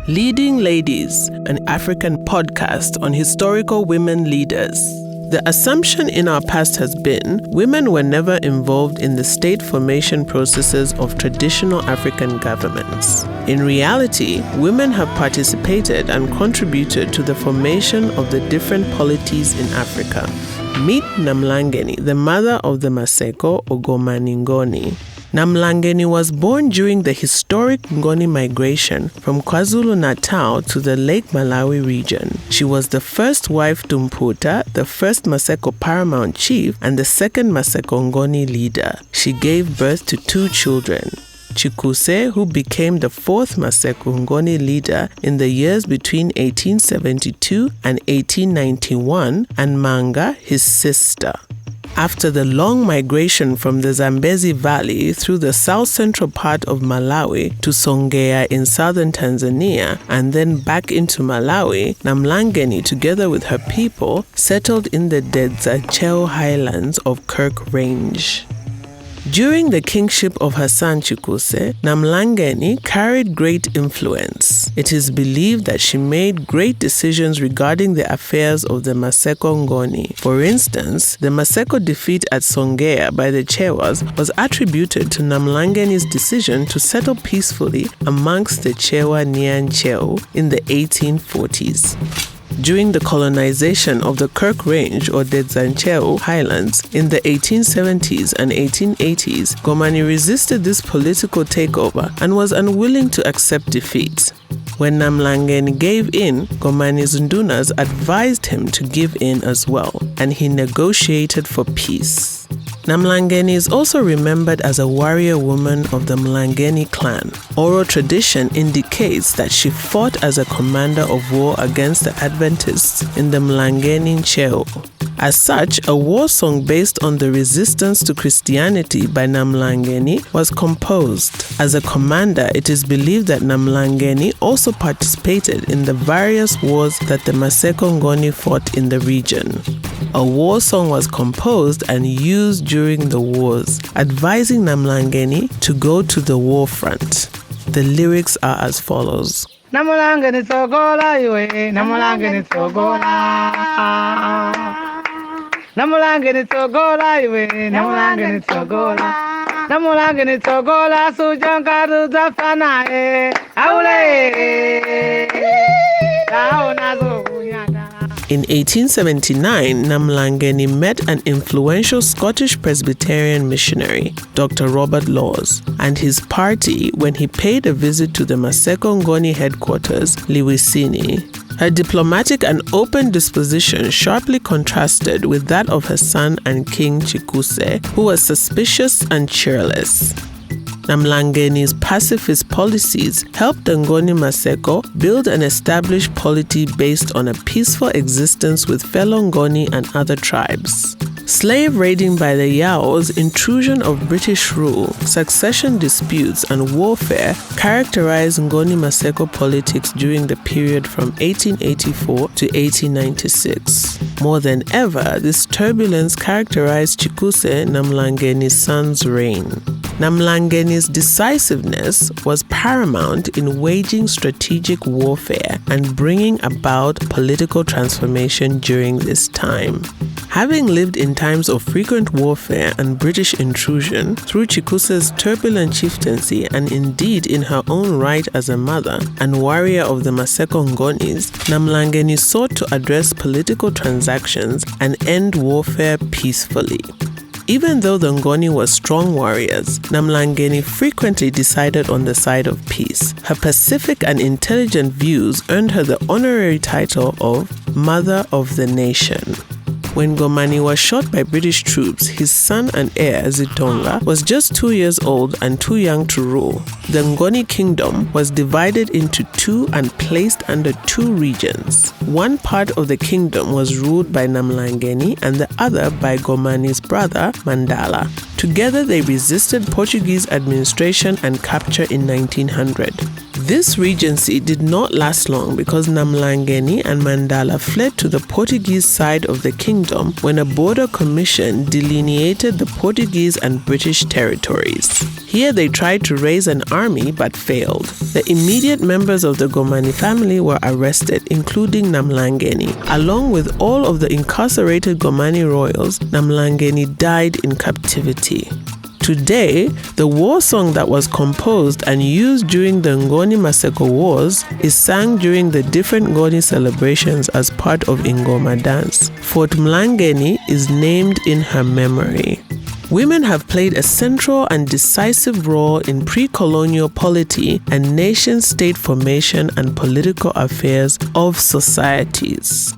Leading Ladies, an African podcast on historical women leaders. The assumption in our past has been women were never involved in the state formation processes of traditional African governments. In reality, women have participated and contributed to the formation of the different polities in Africa. Meet Namlangeni, the mother of the Maseko or Gomani Ngoni. Namlangeni was born during the historic Ngoni migration from KwaZulu-Natal to the Lake Malawi region. She was the first wife to Mputa, the first Maseko paramount chief, and the second Maseko Ngoni leader. She gave birth to 2 children. Chikuse, who became the 4th Maseko Ngoni leader in the years between 1872 and 1891, and Manga, his sister. After the long migration from the Zambezi Valley through the south-central part of Malawi to Songea in southern Tanzania and then back into Malawi, Namlangeni, together with her people, settled in the Dzancheu highlands of Kirk Range. During the kingship of her son Chikuse, Namlangeni carried great influence. It is believed that she made great decisions regarding the affairs of the Maseko Ngoni. For instance, the Maseko defeat at Songea by the Chewas was attributed to Namlangeni's decision to settle peacefully amongst the Chewa Nyancheu in the 1840s. During the colonization of the Kirk Range or Dzancheu highlands in the 1870s and 1880s, Gomani resisted this political takeover and was unwilling to accept defeat. When Namlangeni gave in, Gomani's Ndunas advised him to give in as well, and he negotiated for peace. Namlangeni is also remembered as a warrior woman of the Mlangeni clan. Oral tradition indicates that she fought as a commander of war against the Adventists in the Mlangeni Cheo. As such, a war song based on the resistance to Christianity by Namlangeni was composed. As a commander, it is believed that Namlangeni also participated in the various wars that the Maseko Ngoni fought in the region. A war song was composed and used during the wars, advising Namlangeni to go to the war front. The lyrics are as follows. Namlangeni togola iwe, Namlangeni togola. Namlangeni togola iwe, Namlangeni togola. Namlangeni togola sujankaru zafana aule. In 1879, Namlangeni met an influential Scottish Presbyterian missionary, Dr. Robert Laws, and his party when he paid a visit to the Maseko Ngoni headquarters, Liwisini. Her diplomatic and open disposition sharply contrasted with that of her son and king Chikuse, who was suspicious and cheerless. Namlangeni's pacifist policies helped the Ngoni Maseko build and establish polity based on a peaceful existence with fellow Ngoni and other tribes. Slave raiding by the Yaos, intrusion of British rule, succession disputes, and warfare characterized Ngoni Maseko politics during the period from 1884 to 1896. More than ever, this turbulence characterized Chikuse, Namlangeni's son's reign. Namlangeni's decisiveness was paramount in waging strategic warfare and bringing about political transformation during this time. Having lived in times of frequent warfare and British intrusion, through Chikuse's turbulent chieftaincy and indeed in her own right as a mother and warrior of the Maseko Ngonis, Namlangeni sought to address political transactions and end warfare peacefully. Even though the Ngoni were strong warriors, Namlangeni frequently decided on the side of peace. Her pacific and intelligent views earned her the honorary title of Mother of the Nation. When Gomani was shot by British troops, his son and heir, Zitonga, was just 2 years old and too young to rule. The Ngoni kingdom was divided into 2 and placed under 2 regions. One part of the kingdom was ruled by Namlangeni and the other by Gomani's brother, Mandala. Together they resisted Portuguese administration and capture in 1900. This regency did not last long because Namlangeni and Mandala fled to the Portuguese side of the kingdom when a border commission delineated the Portuguese and British territories. Here they tried to raise an army but failed. The immediate members of the Gomani family were arrested, including Namlangeni. Along with all of the incarcerated Gomani royals, Namlangeni died in captivity. Today, the war song that was composed and used during the Ngoni Maseko wars is sung during the different Ngoni celebrations as part of Ingoma dance. Fort Mlangeni is named in her memory. Women have played a central and decisive role in pre-colonial polity and nation-state formation and political affairs of societies.